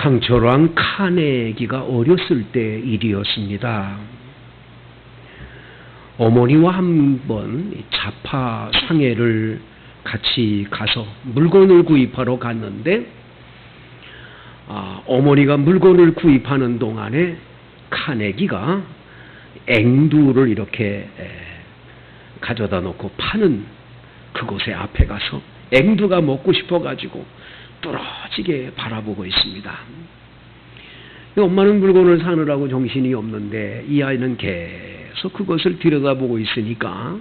강철왕 카네기가 어렸을 때 일이었습니다. 어머니와 한번 자파 상해를 같이 가서 물건을 구입하러 갔는데 어머니가 물건을 구입하는 동안에 카네기가 앵두를 이렇게 가져다 놓고 파는 그곳에 앞에 가서 앵두가 먹고 싶어가지고 뚫어지게 바라보고 있습니다. 엄마는 물건을 사느라고 정신이 없는데 이 아이는 계속 그것을 들여다보고 있으니까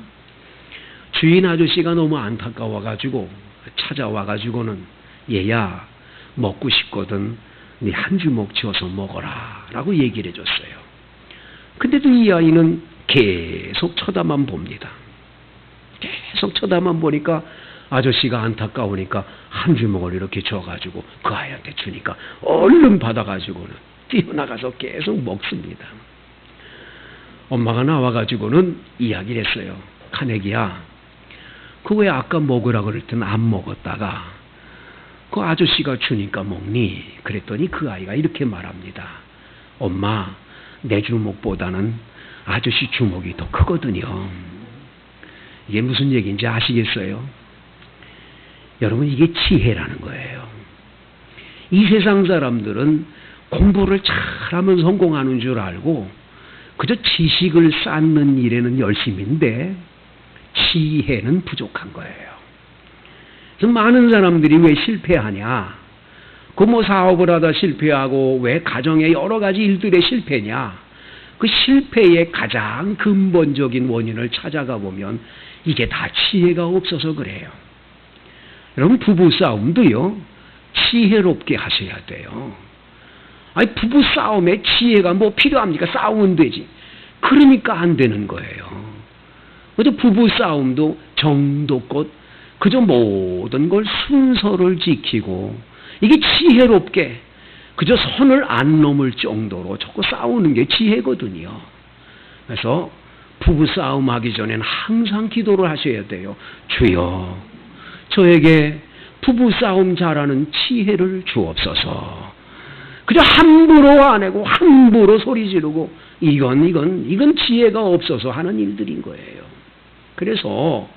주인 아저씨가 너무 안타까워가지고 찾아와가지고는 얘야 먹고 싶거든 네 한 주먹 쥐어서 먹어라 라고 얘기를 해줬어요. 근데도 이 아이는 계속 쳐다만 봅니다. 계속 쳐다만 보니까 아저씨가 안타까우니까 한 주먹을 이렇게 줘가지고 그 아이한테 주니까 얼른 받아가지고는 뛰어나가서 계속 먹습니다. 엄마가 나와가지고는 이야기를 했어요. 카네기야, 그 왜 아까 먹으라 그럴 땐 안 먹었다가 그 아저씨가 주니까 먹니? 그랬더니 그 아이가 이렇게 말합니다. 엄마, 내 주먹보다는 아저씨 주먹이 더 크거든요. 이게 무슨 얘기인지 아시겠어요? 여러분, 이게 지혜라는 거예요. 이 세상 사람들은 공부를 잘하면 성공하는 줄 알고 그저 지식을 쌓는 일에는 열심인데 지혜는 부족한 거예요. 그래서 많은 사람들이 왜 실패하냐? 그 뭐 사업을 하다 실패하고 왜 가정의 여러 가지 일들에 실패냐? 그 실패의 가장 근본적인 원인을 찾아가 보면 이게 다 지혜가 없어서 그래요. 여러분, 부부 싸움도요 지혜롭게 하셔야 돼요. 아니, 부부 싸움에 지혜가 뭐 필요합니까? 싸우면 되지. 그러니까 안 되는 거예요. 그래서 부부 싸움도 정도껏 그저 모든 걸 순서를 지키고 이게 지혜롭게 그저 선을 안 넘을 정도로 자꾸 싸우는 게 지혜거든요. 그래서 부부 싸움 하기 전에는 항상 기도를 하셔야 돼요. 주여, 저에게 부부 싸움 잘하는 지혜를 주옵소서. 그저 함부로 안 하고 함부로 소리 지르고 이건 지혜가 없어서 하는 일들인 거예요. 그래서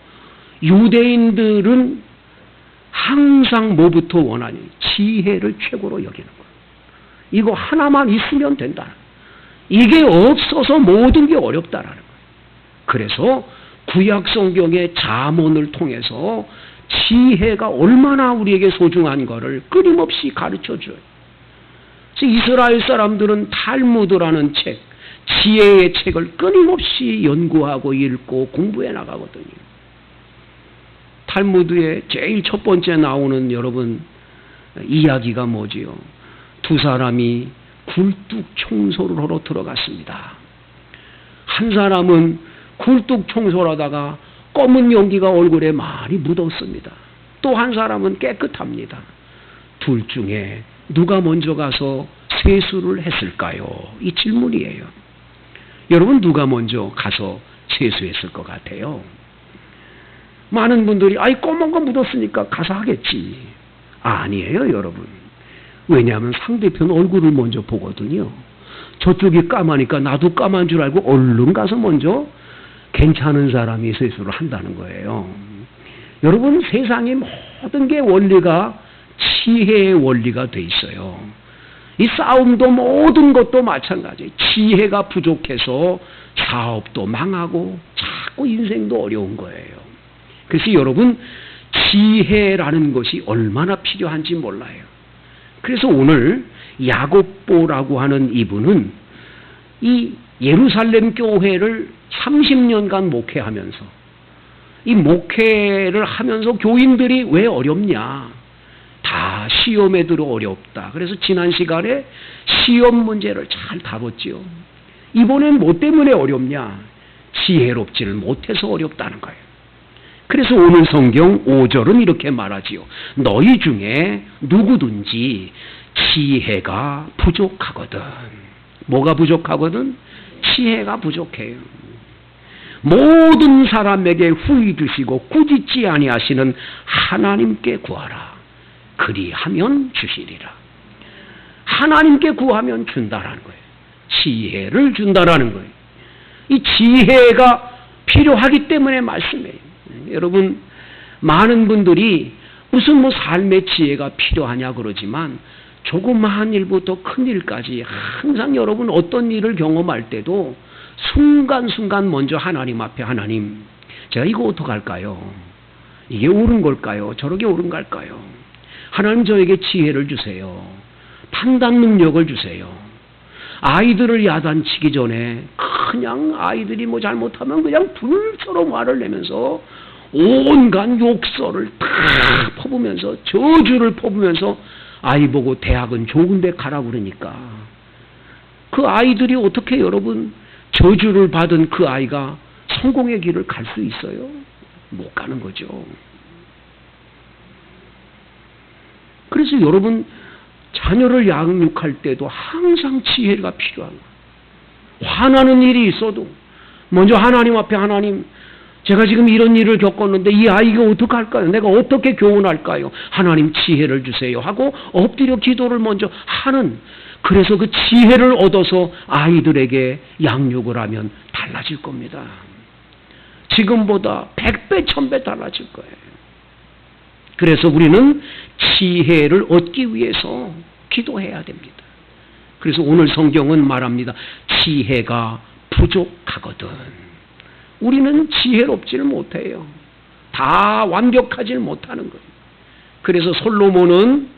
유대인들은 항상 뭐부터 원하니? 지혜를 최고로 여기는 거예요. 이거 하나만 있으면 된다. 이게 없어서 모든 게 어렵다라는 거예요. 그래서 구약 성경의 잠언을 통해서 지혜가 얼마나 우리에게 소중한 것을 끊임없이 가르쳐줘요. 이스라엘 사람들은 탈무드라는 책, 지혜의 책을 끊임없이 연구하고 읽고 공부해 나가거든요. 탈무드의 제일 첫 번째 나오는 여러분 이야기가 뭐지요? 두 사람이 굴뚝 청소를 하러 들어갔습니다. 한 사람은 굴뚝 청소를 하다가 검은 연기가 얼굴에 많이 묻었습니다. 또 한 사람은 깨끗합니다. 둘 중에 누가 먼저 가서 세수를 했을까요? 이 질문이에요. 여러분, 누가 먼저 가서 세수했을 것 같아요? 많은 분들이 검은 거 묻었으니까 가서 하겠지. 아니에요, 여러분. 왜냐하면 상대편 얼굴을 먼저 보거든요. 저쪽이 까마니까 나도 까만 줄 알고 얼른 가서 먼저 괜찮은 사람이 세수를 한다는 거예요. 여러분, 세상의 모든 게 원리가 지혜의 원리가 돼 있어요. 이 싸움도 모든 것도 마찬가지예요. 지혜가 부족해서 사업도 망하고 자꾸 인생도 어려운 거예요. 그래서 여러분, 지혜라는 것이 얼마나 필요한지 몰라요. 그래서 오늘 야곱보라고 하는 이분은 이 예루살렘 교회를 30년간 목회하면서 이 목회를 하면서 교인들이 왜 어렵냐? 다 시험에 들어 어렵다. 그래서 지난 시간에 시험 문제를 잘 다뤘지요. 이번엔 뭐 때문에 어렵냐? 지혜롭지를 못해서 어렵다는 거예요. 그래서 오늘 성경 5절은 이렇게 말하지요. 너희 중에 누구든지 지혜가 부족하거든. 뭐가 부족하거든? 지혜가 부족해요. 모든 사람에게 후히 주시고 꾸짖지 아니하시는 하나님께 구하라. 그리하면 주시리라. 하나님께 구하면 준다라는 거예요. 지혜를 준다라는 거예요. 이 지혜가 필요하기 때문에 말씀이에요. 여러분, 많은 분들이 무슨 삶의 지혜가 필요하냐 그러지만 조그마한 일부터 큰 일까지 항상 여러분 어떤 일을 경험할 때도 순간순간 먼저 하나님 앞에, 하나님, 제가 이거 어떡할까요? 이게 옳은 걸까요? 저렇게 옳은 걸까요? 하나님, 저에게 지혜를 주세요. 판단 능력을 주세요. 아이들을 야단치기 전에 그냥 아이들이 뭐 잘못하면 그냥 불처럼 화를 내면서 온갖 욕설을 다 퍼부면서, 저주를 퍼부면서 아이 보고 대학은 좋은 데 가라 그러니까 그 아이들이 어떻게 여러분 저주를 받은 그 아이가 성공의 길을 갈 수 있어요? 못 가는 거죠. 그래서 여러분, 자녀를 양육할 때도 항상 지혜가 필요한 거예요. 화나는 일이 있어도 먼저 하나님 앞에, 하나님, 제가 지금 이런 일을 겪었는데 이 아이가 어떡할까요? 내가 어떻게 교훈할까요? 하나님, 지혜를 주세요 하고 엎드려 기도를 먼저 하는, 그래서 그 지혜를 얻어서 아이들에게 양육을 하면 달라질 겁니다. 지금보다 100배, 1000배 달라질 거예요. 그래서 우리는 지혜를 얻기 위해서 기도해야 됩니다. 그래서 오늘 성경은 말합니다. 지혜가 부족하거든. 우리는 지혜롭지를 못해요. 다 완벽하지 못하는 거예요. 그래서 솔로몬은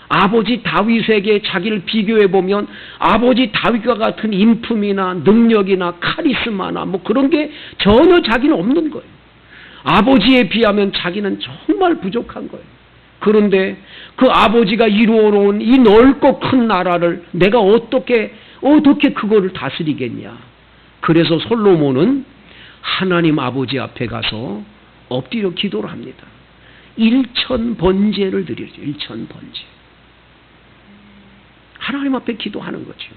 아버지 다윗에게 자기를 비교해 보면 아버지 다윗과 같은 인품이나 능력이나 카리스마나 뭐 그런 게 전혀 자기는 없는 거예요. 아버지에 비하면 자기는 정말 부족한 거예요. 그런데 그 아버지가 이루어놓은 이 넓고 큰 나라를 내가 어떻게 그거를 다스리겠냐. 그래서 솔로몬은 하나님 아버지 앞에 가서 엎드려 기도를 합니다. 1000번제를 드리죠. 1000번제. 하나님 앞에 기도하는 거죠.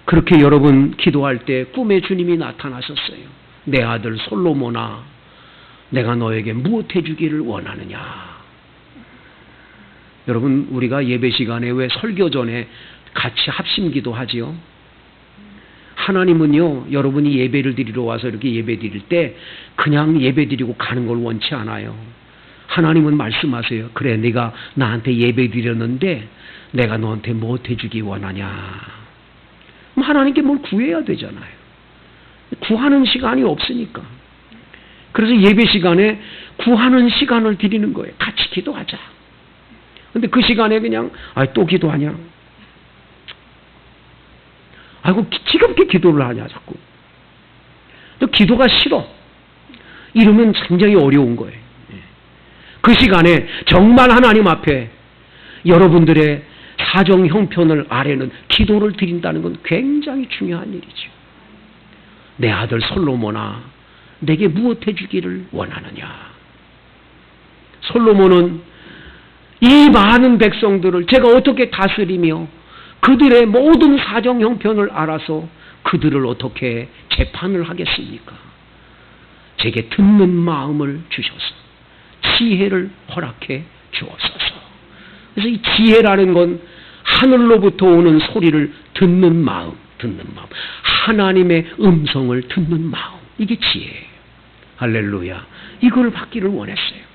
그렇게 여러분 기도할 때 꿈에 주님이 나타나셨어요. 내 아들 솔로몬아, 내가 너에게 무엇 해주기를 원하느냐. 여러분, 우리가 예배 시간에 왜 설교 전에 같이 합심기도 하지요? 하나님은요, 여러분이 예배를 드리러 와서 이렇게 예배 드릴 때 그냥 예배 드리고 가는 걸 원치 않아요. 하나님은 말씀하세요. 그래, 네가 나한테 예배 드렸는데 내가 너한테 무엇 해주기 원하냐. 하나님께 뭘 구해야 되잖아요. 구하는 시간이 없으니까. 그래서 예배 시간에 구하는 시간을 드리는 거예요. 같이 기도하자. 근데 그 시간에 그냥 또 기도하냐. 아이고, 지겹게 기도를 하냐 자꾸. 또 기도가 싫어. 이러면 굉장히 어려운 거예요. 그 시간에 정말 하나님 앞에 여러분들의 사정 형편을 아래는 기도를 드린다는 건 굉장히 중요한 일이죠. 내 아들 솔로몬아, 내게 무엇 해주기를 원하느냐. 솔로몬은 이 많은 백성들을 제가 어떻게 다스리며 그들의 모든 사정 형편을 알아서 그들을 어떻게 재판을 하겠습니까? 제게 듣는 마음을 주셔서 지혜를 허락해 주옵소서. 그래서 이 지혜라는 건 하늘로부터 오는 소리를 듣는 마음, 하나님의 음성을 듣는 마음, 이게 지혜예요. 할렐루야. 이걸 받기를 원했어요.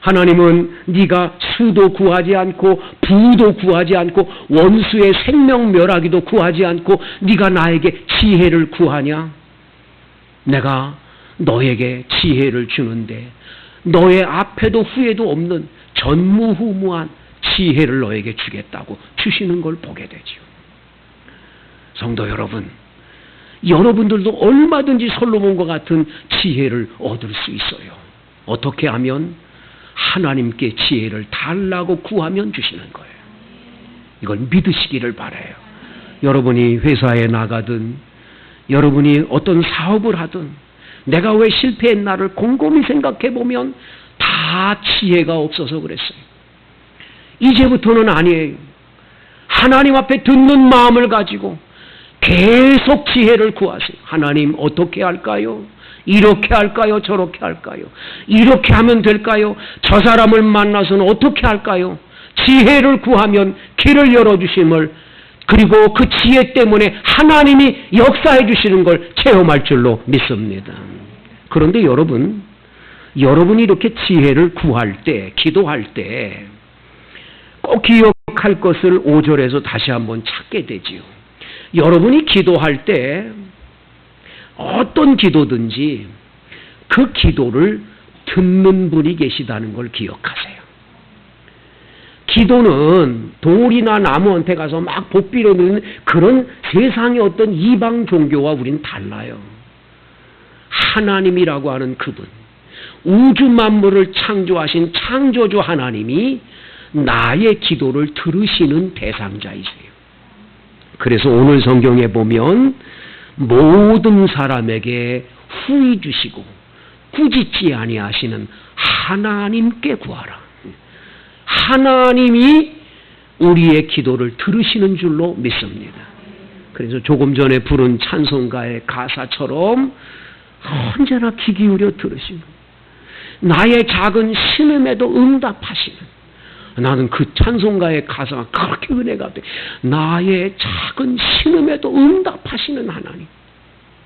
하나님은 네가 수도 구하지 않고 부도 구하지 않고 원수의 생명멸하기도 구하지 않고 네가 나에게 지혜를 구하냐? 내가 너에게 지혜를 주는데 너의 앞에도 후에도 없는 전무후무한 지혜를 너에게 주겠다고 주시는 걸 보게 되죠. 성도 여러분, 여러분들도 얼마든지 솔로몬과 같은 지혜를 얻을 수 있어요. 어떻게 하면? 하나님께 지혜를 달라고 구하면 주시는 거예요. 이걸 믿으시기를 바라요. 여러분이 회사에 나가든 여러분이 어떤 사업을 하든 내가 왜 실패했나를 곰곰이 생각해 보면 다 지혜가 없어서 그랬어요. 이제부터는 아니에요. 하나님 앞에 듣는 마음을 가지고 계속 지혜를 구하세요. 하나님, 어떻게 할까요? 이렇게 할까요? 저렇게 할까요? 이렇게 하면 될까요? 저 사람을 만나서는 어떻게 할까요? 지혜를 구하면 길을 열어주심을, 그리고 그 지혜 때문에 하나님이 역사해 주시는 걸 체험할 줄로 믿습니다. 그런데 여러분이 이렇게 지혜를 구할 때, 기도할 때 꼭 기억할 것을 5절에서 다시 한번 찾게 되지요. 여러분이 기도할 때 어떤 기도든지 그 기도를 듣는 분이 계시다는 걸 기억하세요. 기도는 돌이나 나무한테 가서 막 복비려는 그런 세상의 어떤 이방 종교와 우린 달라요. 하나님이라고 하는 그분, 우주 만물을 창조하신 창조주 하나님이 나의 기도를 들으시는 대상자이세요. 그래서 오늘 성경에 보면 모든 사람에게 후히 주시고 꾸짖지 아니하시는 하나님께 구하라. 하나님이 우리의 기도를 들으시는 줄로 믿습니다. 그래서 조금 전에 부른 찬송가의 가사처럼 언제나 귀 기울여 들으시는, 나의 작은 신음에도 응답하시는, 나는 그 찬송가의 가사가 그렇게 은혜가 돼. 나의 작은 신음에도 응답하시는 하나님.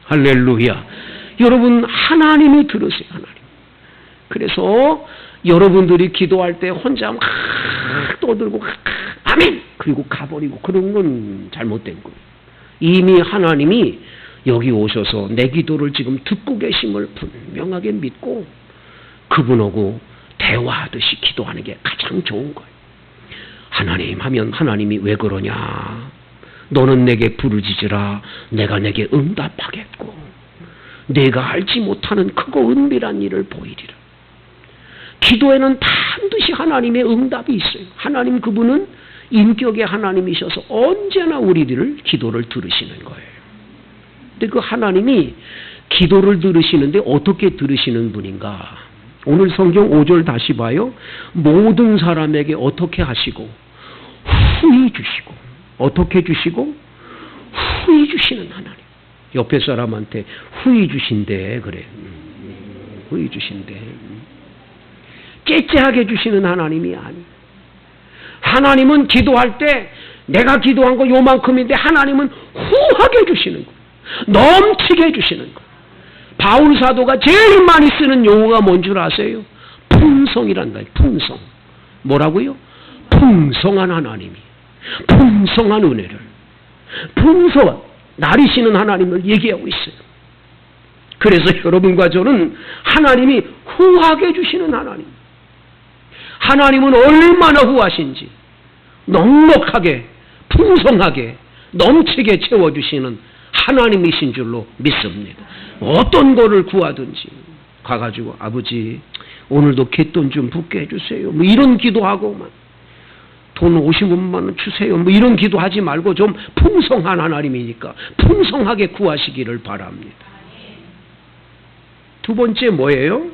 할렐루야. 여러분, 하나님이 들으세요. 하나님. 그래서 여러분들이 기도할 때 혼자 막 떠들고 아멘 그리고 가버리고 그런 건 잘못된 거예요. 이미 하나님이 여기 오셔서 내 기도를 지금 듣고 계심을 분명하게 믿고 그분하고 대화하듯이 기도하는 게 가장 좋은 거예요. 하나님 하면 하나님이 왜 그러냐, 너는 내게 부르짖으라 내가 내게 응답하겠고 내가 알지 못하는 크고 은밀한 일을 보이리라. 기도에는 반드시 하나님의 응답이 있어요. 하나님 그분은 인격의 하나님이셔서 언제나 우리들을 기도를 들으시는 거예요. 근데 그 하나님이 기도를 들으시는데 어떻게 들으시는 분인가? 오늘 성경 5절 다시 봐요. 모든 사람에게 어떻게 하시고 후히 주시고, 어떻게 주시고 후히 주시는 하나님. 옆에 사람한테 후히 주신대 그래. 후히 주신대. 째째하게 주시는 하나님이 아니에요. 하나님은 기도할 때 내가 기도한 거 요만큼인데 하나님은 후하게 주시는 거예요. 넘치게 해주시는 거예요. 바울 사도가 제일 많이 쓰는 용어가 뭔 줄 아세요? 풍성이란다. 풍성. 뭐라고요? 풍성한 하나님이, 풍성한 은혜를, 풍성한 나리시는 하나님을 얘기하고 있어요. 그래서 여러분과 저는 하나님이 후하게 주시는 하나님, 하나님은 얼마나 후하신지 넉넉하게 풍성하게 넘치게 채워주시는 하나님이신 줄로 믿습니다. 어떤 거를 구하든지 가가지고 아버지 오늘도 갯돈 좀 붓게 해주세요 뭐 이런 기도하고만, 돈 50만 원 주세요 뭐 이런 기도하지 말고 좀 풍성한 하나님이니까 풍성하게 구하시기를 바랍니다. 두 번째 뭐예요?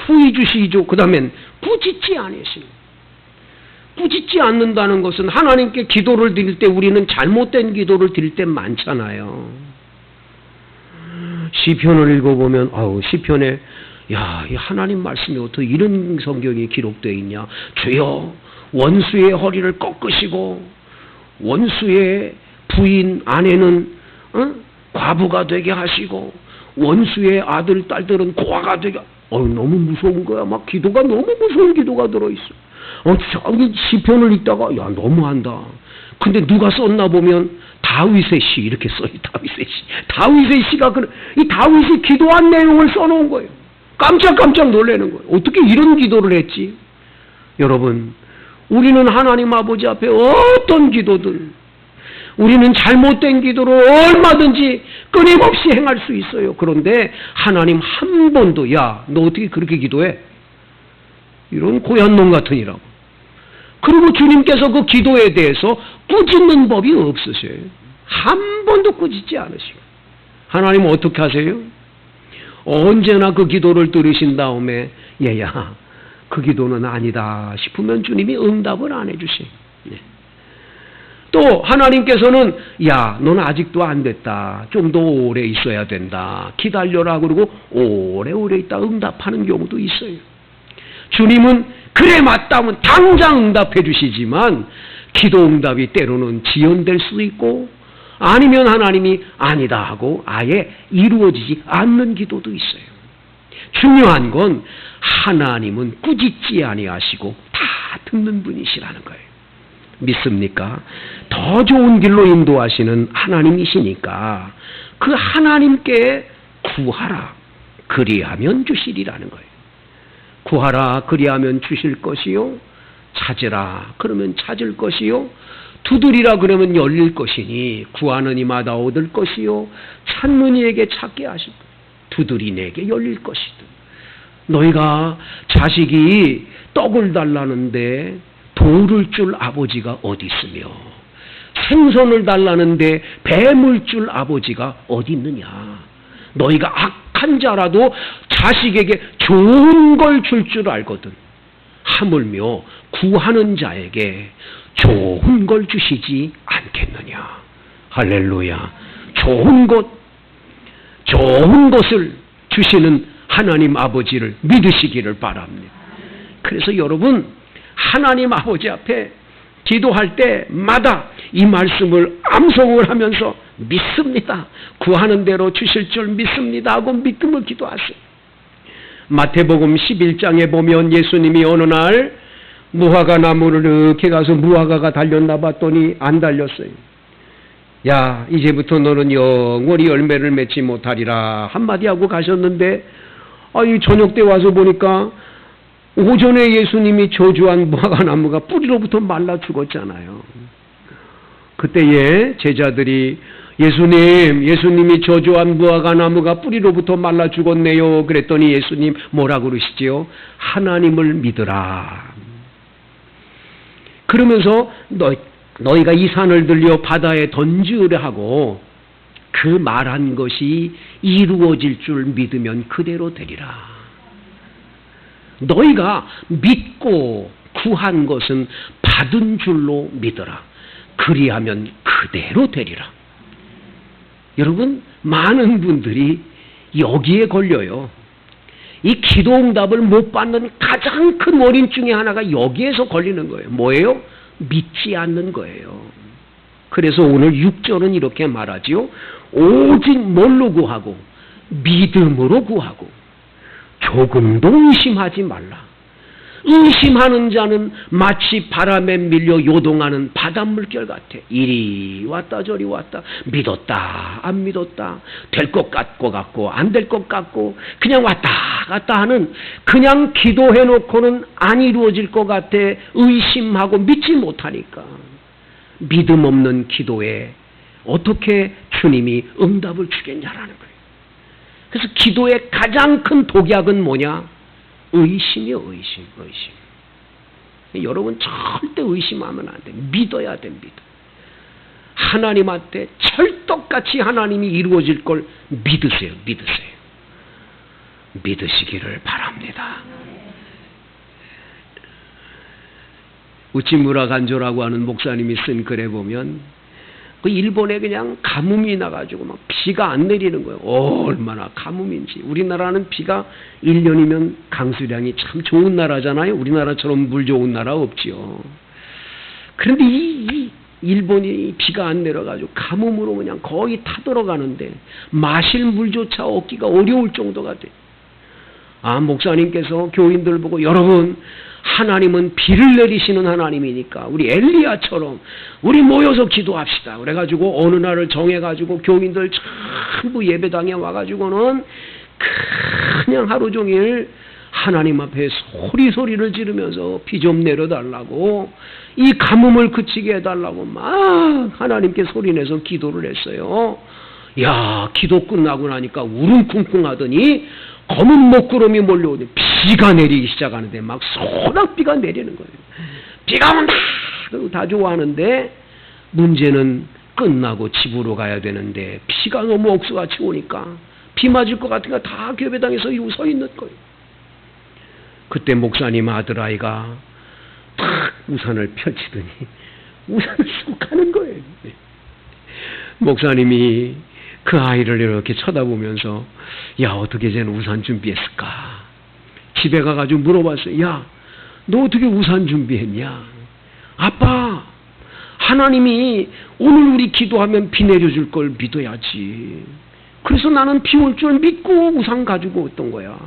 후히 주시죠. 그 다음엔 꾸짖지 않으시는. 꾸짖지 않는다는 것은 하나님께 기도를 드릴 때 우리는 잘못된 기도를 드릴 때 많잖아요. 시편을 읽어보면 시편에 야, 이 하나님 말씀이 어떻게 이런 성경이 기록되어 있냐. 주여 원수의 허리를 꺾으시고 원수의 부인 아내는 과부가 되게 하시고 원수의 아들 딸들은 고아가 되게. 너무 무서운 거야. 막 기도가 너무 무서운 기도가 들어있어. 저기 시편을 읽다가 야 너무한다. 근데 누가 썼나 보면 다윗의 시 이렇게 써요. 다윗의 시. 다윗의 시가 이 다윗이 기도한 내용을 써놓은 거예요. 깜짝깜짝 놀라는 거예요. 어떻게 이런 기도를 했지? 여러분, 우리는 하나님 아버지 앞에 어떤 기도든 우리는 잘못된 기도로 얼마든지 끊임없이 행할 수 있어요. 그런데 하나님 한 번도 야 너 어떻게 그렇게 기도해? 이런 고얀 놈 같으니라고. 그리고 주님께서 그 기도에 대해서 꾸짖는 법이 없으세요. 한 번도 꾸짖지 않으시고. 하나님은 어떻게 하세요? 언제나 그 기도를 들으신 다음에 얘야 그 기도는 아니다 싶으면 주님이 응답을 안 해주세요. 네. 또 하나님께서는 야 너는 아직도 안 됐다. 좀 더 오래 있어야 된다. 기다려라. 그러고 오래오래 있다 응답하는 경우도 있어요. 주님은 그래 맞다면 당장 응답해 주시지만 기도 응답이 때로는 지연될 수도 있고 아니면 하나님이 아니다 하고 아예 이루어지지 않는 기도도 있어요. 중요한 건 하나님은 꾸짖지 아니하시고 다 듣는 분이시라는 거예요. 믿습니까? 더 좋은 길로 인도하시는 하나님이시니까 그 하나님께 구하라 그리하면 주시리라는 거예요. 구하라 그리하면 주실 것이요, 찾으라 그러면 찾을 것이요, 두드리라 그러면 열릴 것이니 구하는 이마다 얻을 것이요 찾는 이에게 찾게 하시고 두드린 이에게 열릴 것이다. 너희가 자식이 떡을 달라는데 돌을 줄 아버지가 어디 있으며 생선을 달라는데 뱀을 줄 아버지가 어디 있느냐. 너희가 악한 자라도 자식에게 좋은 걸 줄 줄 알거든 하물며 구하는 자에게 좋은 걸 주시지 않겠느냐. 할렐루야. 좋은 것을 주시는 하나님 아버지를 믿으시기를 바랍니다. 그래서 여러분 하나님 아버지 앞에 기도할 때마다 이 말씀을 암송을 하면서 믿습니다. 구하는 대로 주실 줄 믿습니다 하고 믿음을 기도하세요. 마태복음 11장에 보면 예수님이 어느 날 무화과 나무를 이렇게 가서 무화과가 달렸나 봤더니 안 달렸어요. 야, 이제부터 너는 영원히 열매를 맺지 못하리라 한마디 하고 가셨는데 이 저녁 때 와서 보니까 오전에 예수님이 저주한 무화과 나무가 뿌리로부터 말라 죽었잖아요. 그때에 제자들이 예수님이 저주한 무화과 나무가 뿌리로부터 말라 죽었네요. 그랬더니 예수님 뭐라고 그러시지요? 하나님을 믿으라. 그러면서 너희가 이 산을 들려 바다에 던지으려 하고 그 말한 것이 이루어질 줄 믿으면 그대로 되리라. 너희가 믿고 구한 것은 받은 줄로 믿어라. 그리하면 그대로 되리라. 여러분, 많은 분들이 여기에 걸려요. 이 기도 응답을 못 받는 가장 큰 원인 중에 하나가 여기에서 걸리는 거예요. 뭐예요? 믿지 않는 거예요. 그래서 오늘 6절은 이렇게 말하지요. 오직 뭘로 구하고 믿음으로 구하고 조금도 의심하지 말라. 의심하는 자는 마치 바람에 밀려 요동하는 바닷물결 같아. 이리 왔다 저리 왔다. 믿었다 안 믿었다. 될 것 같고 안 될 것 같고 그냥 왔다 갔다 하는, 그냥 기도해놓고는 안 이루어질 것 같아 의심하고 믿지 못하니까 믿음 없는 기도에 어떻게 주님이 응답을 주겠냐라는 거예요. 그래서 기도의 가장 큰 독약은 뭐냐? 의심이요. 의심. 여러분 절대 의심하면 안 돼. 믿어야 됩니다. 하나님한테 철떡같이 하나님이 이루어질 걸 믿으세요. 믿으시기를 바랍니다. 우치무라 간조라고 하는 목사님이 쓴 글에 보면 그 일본에 그냥 가뭄이 나가지고 막 비가 안 내리는 거예요. 얼마나 가뭄인지. 우리나라는 비가 1년이면 강수량이 참 좋은 나라잖아요. 우리나라처럼 물 좋은 나라 없지요. 그런데 이 일본이 비가 안 내려가지고 가뭄으로 그냥 거의 타들어가는데 마실 물조차 얻기가 어려울 정도가 돼. 목사님께서 교인들 보고 여러분, 하나님은 비를 내리시는 하나님이니까 우리 엘리야처럼 우리 모여서 기도합시다. 그래가지고 어느 날을 정해가지고 교인들 전부 예배당에 와가지고는 그냥 하루 종일 하나님 앞에 소리를 지르면서 비 좀 내려달라고, 이 가뭄을 그치게 해달라고 막 하나님께 소리내서 기도를 했어요. 야, 기도 끝나고 나니까 울음쿵쿵 하더니 검은 먹구름이 몰려오더니 비가 내리기 시작하는데 막 소낙비가 내리는 거예요. 비가 온다! 그리고 다 좋아하는데 문제는 끝나고 집으로 가야 되는데 비가 너무 억수같이 오니까 비 맞을 것 같으니까 다 교배당에서 서 있는 거예요. 그때 목사님 아들아이가 탁 우산을 펼치더니 우산을 쓰고 가는 거예요. 목사님이 그 아이를 이렇게 쳐다보면서 야, 어떻게 쟤는 우산 준비했을까? 집에 가가지고 물어봤어요. 야, 너 어떻게 우산 준비했냐? 아빠, 하나님이 오늘 우리 기도하면 비 내려줄 걸 믿어야지. 그래서 나는 비 올 줄 믿고 우산 가지고 왔던 거야.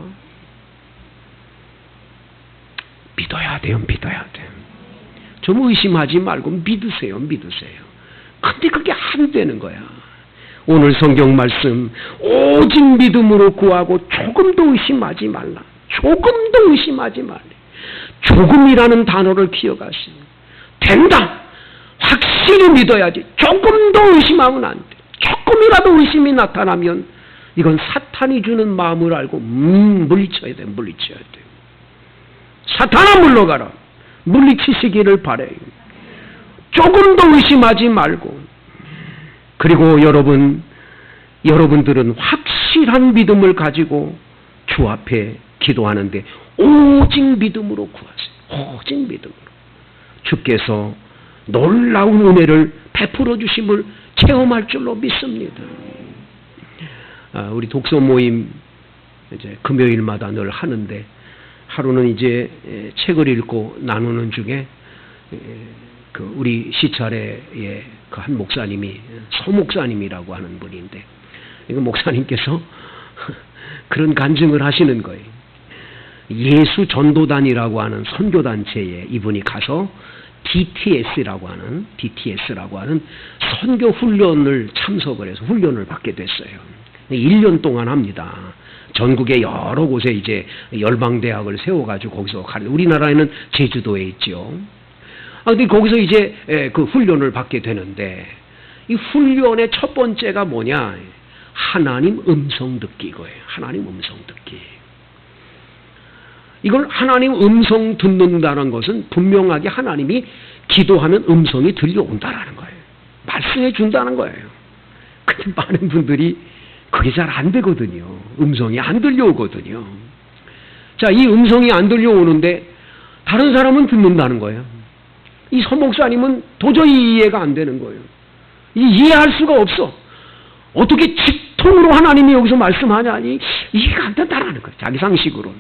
믿어야 돼요, 믿어야 돼요. 좀 의심하지 말고 믿으세요, 믿으세요. 근데 그게 안 되는 거야. 오늘 성경 말씀, 오직 믿음으로 구하고 조금도 의심하지 말라. 조금도 의심하지 말라. 조금이라는 단어를 기억하시오. 된다. 확실히 믿어야지. 조금도 의심하면 안 돼. 조금이라도 의심이 나타나면 이건 사탄이 주는 마음을 알고 물리쳐야 돼. 물리쳐야 돼. 사탄아 물러가라. 물리치시기를 바래요. 조금도 의심하지 말고. 그리고 여러분들은 확실한 믿음을 가지고 주 앞에 기도하는데 오직 믿음으로 구하세요. 오직 믿음으로. 주께서 놀라운 은혜를 베풀어 주심을 체험할 줄로 믿습니다. 우리 독서 모임 이제 금요일마다 늘 하는데 하루는 이제 책을 읽고 나누는 중에 우리 시찰의 그 한 목사님이 서 목사님이라고 하는 분인데 이거 목사님께서 그런 간증을 하시는 거예요. 예수 전도단이라고 하는 선교단체에 이분이 가서 DTS라고 하는 선교 훈련을 참석을 해서 훈련을 받게 됐어요. 1년 동안 합니다. 전국의 여러 곳에 이제 열방대학을 세워가지고 거기서 가는, 우리나라에는 제주도에 있죠. 근데 거기서 이제 그 훈련을 받게 되는데 이 훈련의 첫 번째가 뭐냐? 하나님 음성 듣기 거예요. 하나님 음성 듣기. 이걸 하나님 음성 듣는다는 것은 분명하게 하나님이 기도하면 음성이 들려온다라는 거예요. 말씀해 준다는 거예요. 근데 많은 분들이 그게 잘 안 되거든요. 음성이 안 들려오거든요. 자, 이 음성이 안 들려오는데 다른 사람은 듣는다는 거예요. 이 서목사님은 도저히 이해가 안 되는 거예요. 이해할 수가 없어. 어떻게 직통으로 하나님이 여기서 말씀하냐니 이해가 안 된다라는 거예요. 자기 상식으로.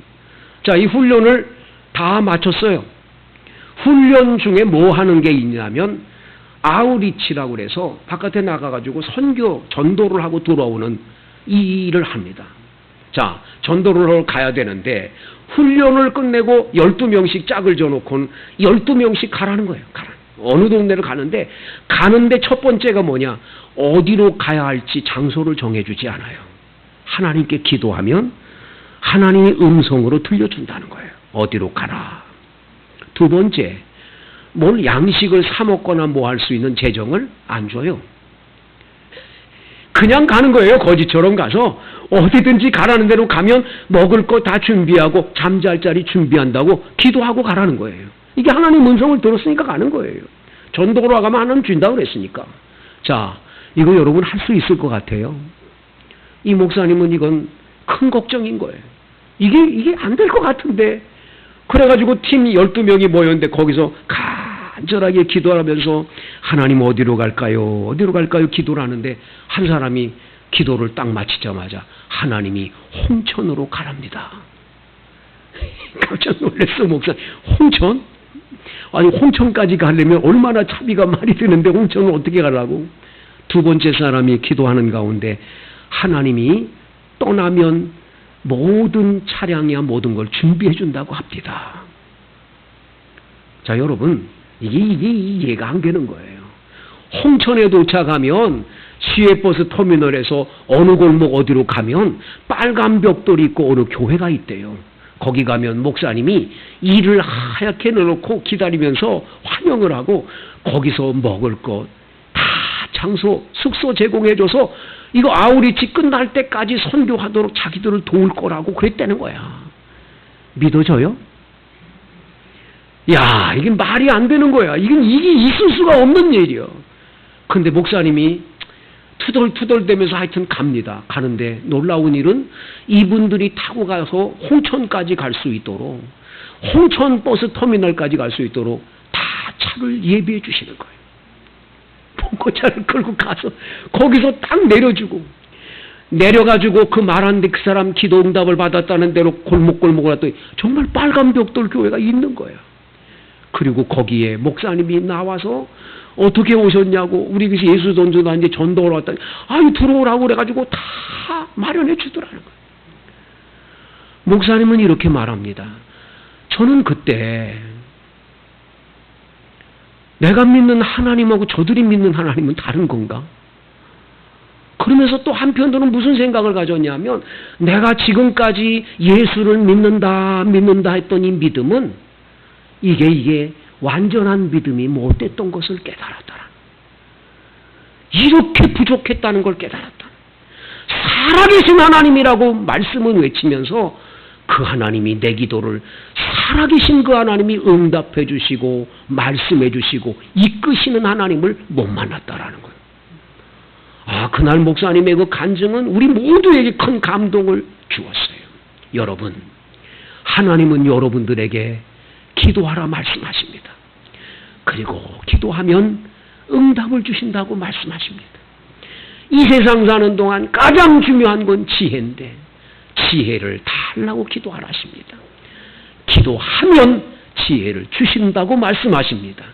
자, 이 훈련을 다 마쳤어요. 훈련 중에 뭐 하는 게 있냐면 아우리치라고 그래서 바깥에 나가가지고 선교, 전도를 하고 돌아오는 이 일을 합니다. 자, 전도를 하러 가야 되는데 훈련을 끝내고 12명씩 짝을 져놓고는 12명씩 가라는 거예요. 가라. 어느 동네를 가는데 첫 번째가 뭐냐? 어디로 가야 할지 장소를 정해주지 않아요. 하나님께 기도하면 하나님의 음성으로 들려준다는 거예요. 어디로 가라. 두 번째, 뭘 양식을 사 먹거나 뭐 할 수 있는 재정을 안 줘요. 그냥 가는 거예요. 거지처럼 가서 어디든지 가라는 대로 가면 먹을 거 다 준비하고 잠잘 자리 준비한다고 기도하고 가라는 거예요. 이게 하나님 음성을 들었으니까 가는 거예요. 전도로 가면 하나님 준다고 그랬으니까. 자, 이거 여러분 할 수 있을 것 같아요. 이 목사님은 이건 큰 걱정인 거예요. 이게 안 될 것 같은데. 그래가지고 팀 12명이 모였는데 거기서 간절하게 기도하면서 하나님 어디로 갈까요? 어디로 갈까요? 기도를 하는데 한 사람이 기도를 딱 마치자마자 하나님이 홍천으로 가랍니다. 깜짝 놀랐어, 목사. 홍천? 아니, 홍천까지 가려면 얼마나 차비가 많이 드는데 홍천을 어떻게 가려고? 두 번째 사람이 기도하는 가운데 하나님이 떠나면 모든 차량이야 모든 걸 준비해 준다고 합니다. 자, 여러분, 이게 이해가 안 되는 거예요. 홍천에 도착하면 시외버스 터미널에서 어느 골목 어디로 가면 빨간 벽돌이 있고 어느 교회가 있대요. 거기 가면 목사님이 이를 하얗게 넣어놓고 기다리면서 환영을 하고 거기서 먹을 것 다 장소 숙소 제공해줘서 이거 아우리치 끝날 때까지 선교하도록 자기들을 도울 거라고 그랬다는 거야. 믿어져요? 야, 이게 말이 안 되는 거야. 이게 있을 수가 없는 일이야. 근데 목사님이 투덜투덜대면서 하여튼 갑니다. 가는데 놀라운 일은 이분들이 타고 가서 홍천까지 갈 수 있도록, 홍천 버스 터미널까지 갈 수 있도록 다 차를 예비해 주시는 거예요. 봉고차를 끌고 가서 거기서 딱 내려주고, 내려가지고 그 말하는데 그 사람 기도 응답을 받았다는 대로 골목골목을 갔더니 정말 빨간 벽돌 교회가 있는 거예요. 그리고 거기에 목사님이 나와서 어떻게 오셨냐고, 우리 교회에 예수 전도다 이제 전도를 왔다니, 아유 들어오라고 그래가지고 다 마련해 주더라는 거예요. 목사님은 이렇게 말합니다. 저는 그때 내가 믿는 하나님하고 저들이 믿는 하나님은 다른 건가? 그러면서 또 한편으로는 무슨 생각을 가졌냐면, 내가 지금까지 예수를 믿는다 했던 이 믿음은 이게 완전한 믿음이 못됐던 것을 깨달았더라. 이렇게 부족했다는 걸 깨달았다. 살아계신 하나님이라고 말씀은 외치면서 그 하나님이 내 기도를, 살아계신 그 하나님이 응답해 주시고 말씀해 주시고 이끄시는 하나님을 못 만났다라는 거예요. 그날 목사님의 그 간증은 우리 모두에게 큰 감동을 주었어요. 여러분, 하나님은 여러분들에게 기도하라 말씀하십니다. 그리고 기도하면 응답을 주신다고 말씀하십니다. 이 세상 사는 동안 가장 중요한 건 지혜인데 지혜를 달라고 기도하라십니다. 기도하면 지혜를 주신다고 말씀하십니다.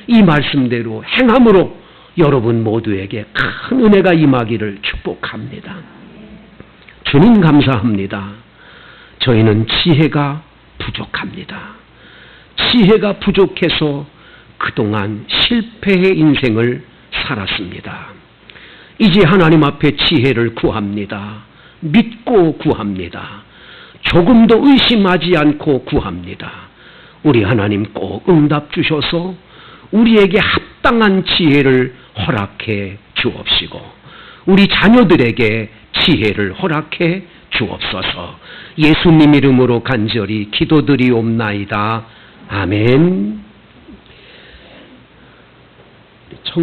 이 말씀대로 행함으로 여러분 모두에게 큰 은혜가 임하기를 축복합니다. 주님 감사합니다. 저희는 지혜가 부족합니다. 지혜가 부족해서 그동안 실패의 인생을 살았습니다. 이제 하나님 앞에 지혜를 구합니다. 믿고 구합니다. 조금도 의심하지 않고 구합니다. 우리 하나님 꼭 응답 주셔서 우리에게 합당한 지혜를 허락해 주옵시고 우리 자녀들에게 지혜를 허락해 주옵소서. 예수님 이름으로 간절히 기도드리옵나이다. 아멘.